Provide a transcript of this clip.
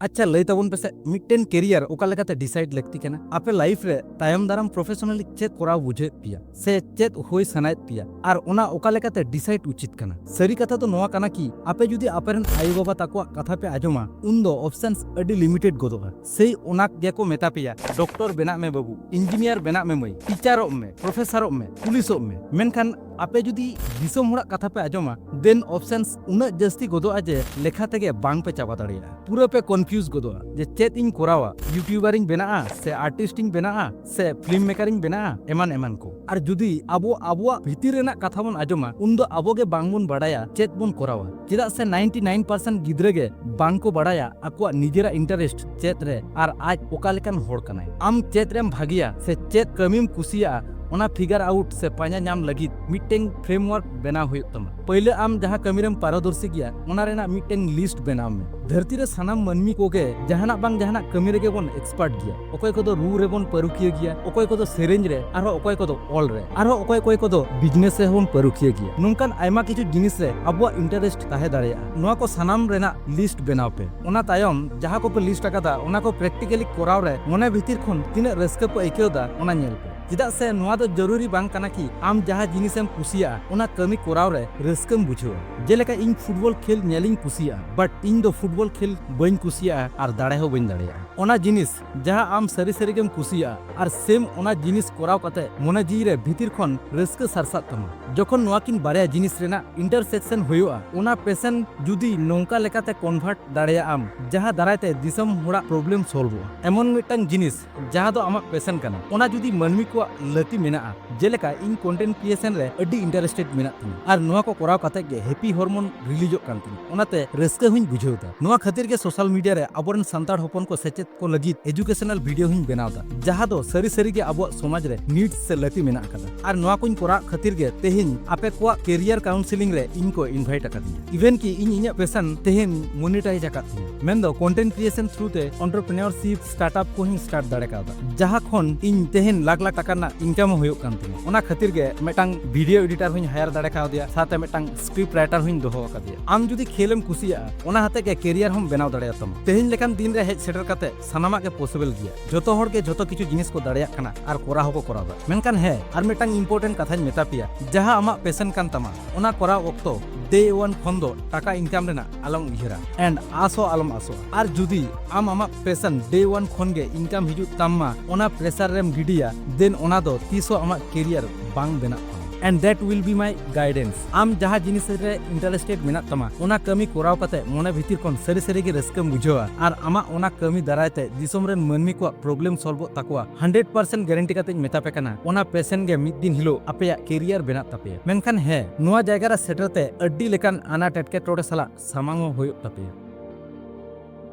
अच्छा लई तबन पे मिट्टेन कैरियर ओका लेकाते डिसाइड लगती केना आपे लाइफ रे तायम दाराम प्रोफेशनली चेत कोराव बुझे पिया से चेत होय सनायत पिया आर ओना ओका लेकाते डिसाइड उचित कना सरी कथा तो नोआ कना कि आपे जुदी आपेरन आयो बाबा ताको कथा पे आजोमा उन दो ऑप्शंस अडी लिमिटेड गोदोगा सेई ओना गेको मेता पिया डॉक्टर बेना में बाबू इंजीनियर बेना में मई टीचरop में प्रोफेसरop में पुलिसop में मेनखान आपे जुदी दिसम होड़ा कथा पे आजोमा देन ऑप्शंस उना जस्ती गोदोआ जे लेखा तेगे बांग पे चाबा दाड़िया पूरा पे कन्फ्यूज गोदोआ जे चेत इन कोरावा यूट्यूबरिंग बेना से आर्टिस्टिंग बेना से फिल्म मेकरिंग बेना एमान एमान को आर जुदी आबो आबोआ भितिर रेना कथा बोन आजोमा उन दो आबो गे बांग बोन बड़ाया चेत बोन कोरावा चेदा से 99% गिद्रे गे बांग को बड़ाया आकुआ निजेरा इंटरेस्ट चेत रे आर आज ओका लेकान होड़ कनाय आम चेत रेम भागिया से चेत कमीम कुसिया ओना फिगर आउट से पांजा नाम लगित मिटेंग फ्रेमवर्क बनाव हुई तमा पहले आम जहां कमीरम पारदर्शी गया ओना रेना मिटेंग लिस्ट बनाव में धरती रे सानाम मनमी कोगे जहाना बांग जहाना कमी रेगे बोन एक्सपर्ट गया ओकोय को दो रू रे बोन परुखिया गया ओकोय को दो सेरेंज रे आरो ओकोय को दो ऑल रे आरो ओकोय कोय को दो बिजनेस से बोन परुखिया गया नोंकान आयमा किछु जिनिस रे अबवा इंटरेस्ट ताहे दाड़िया नोआ को सानाम रेना लिस्ट बनाव पे ओना तायम जहां को पे लिस्ट आकादा ओना को प्रैक्टिकली कोराव रे मोने भितिर खन तिना रस्क पे आइकेदा ओना नेल पे चेदा से नोआ दो जरूरी बांग कना कि आम जहां जिनिसम कुसिया ओना कमी कोराव रे रस्कम बुझावा जेलेका इन फुटबॉल खेल नेलिंग कुसिया बट इन दो फुटबॉल खेल बइन कुसिया आर दाड़े हो बइन दाड़िया ओना जिनिस जहां आम सरी सरी गेम कुसिया आर सेम ओना जिनिस कोराव कते मोने जी रे भितिर खन रस्क सरसात तमा जखन नोआ किन बारे जिनिस रेना इंटरसेक्शन होयोआ ओना पेशन जुदी नोंका लेकाते कन्वर्ट दाड़िया आम जहां दारायते दिसम होड़ा प्रॉब्लम सॉल्व हुआ एमन मिटन जिनिस जहां दो आमा पेशन कना ओना जुदी मनमी को लती मेना जेलेका इन कंटेंट क्रिएशन रे अड्डी इंटरेस्टेड मेना तिनी आर नोआ को कोराव काते गे हैप्पी हार्मोन रिलीज कान तिनी ओनाते रस्के हुई बुझेउता नोआ खातिर के सोशल मीडिया रे अबरन संताड़ होपन को सेचेत को लगित एजुकेशनल वीडियो हुई बनावता जहां दो सरी सरी के अब समाज रे नीड्स से लती मेना कदा आर नोआ कोइन कोरा खातिर गे तेहिन आपे को कैरियर काउंसलिंग रे इनको इनवाइट अकादी इवन की इन इnya पेशन तेहिन मोनेटाइज अकादी मेन दो कंटेंट क्रिएशन थ्रू ते एंटरप्रेन्योरशिप स्टार्टअप को ही स्टार्ट दाड़े कादा जहां खन इन तेहिन लाख लाख टाका ना इनकम होयो कान तिनी ओना खातिर गे मेटांग वीडियो एडिटर हुई हायर दाड़े का दिया साथे मेटांग स्क्रिप्ट राइटर हुई दोहो कादिया आम जुदी खेलम कुसिया ओना हाते के कैरियर हम बनाव दाड़े तम तेहिन लेकान दिन रे हेज सेटर काते सनामा के पॉसिबल गिया जतो हर के जतो किछु जिनिस को दाड़िया खाना आर कोरा होको कोरादा मेनकान है आर मेटांग इंपोर्टेंट कथाñ मेता पिया जहां आमा पेशन कान तमा ओना कोरा वक्तो डे वन खन दो टाका इनकम रेना आलम उहिरा एंड आसो आलम आसो आर जुदी आम आमा पेशन डे वन खन गे इनकम हिजु तम्मा ओना प्रेशर रेम गिडिया देन ओना दो तीसो आमा कैरियर बांग बेना and that will be my guidance आम जहां जिनिस रे इंटरेस्टेड मेना तमा ओना कमी कोराव कते मोने भितिर कोन सरी सरी के रस्कम बुझवा आर आमा ओना कमी दारायते दिसम रेन मनमी को प्रॉब्लम सॉल्व ताकुआ 100% गारंटी कते मेता पे कना ओना पेशन गे मिद दिन हिलो आपया कैरियर बेना तापे मेनखान है नोआ जायगा रे सेटरते अड्डी लेकान आना टटके टोडे सला सामांग होयो तापे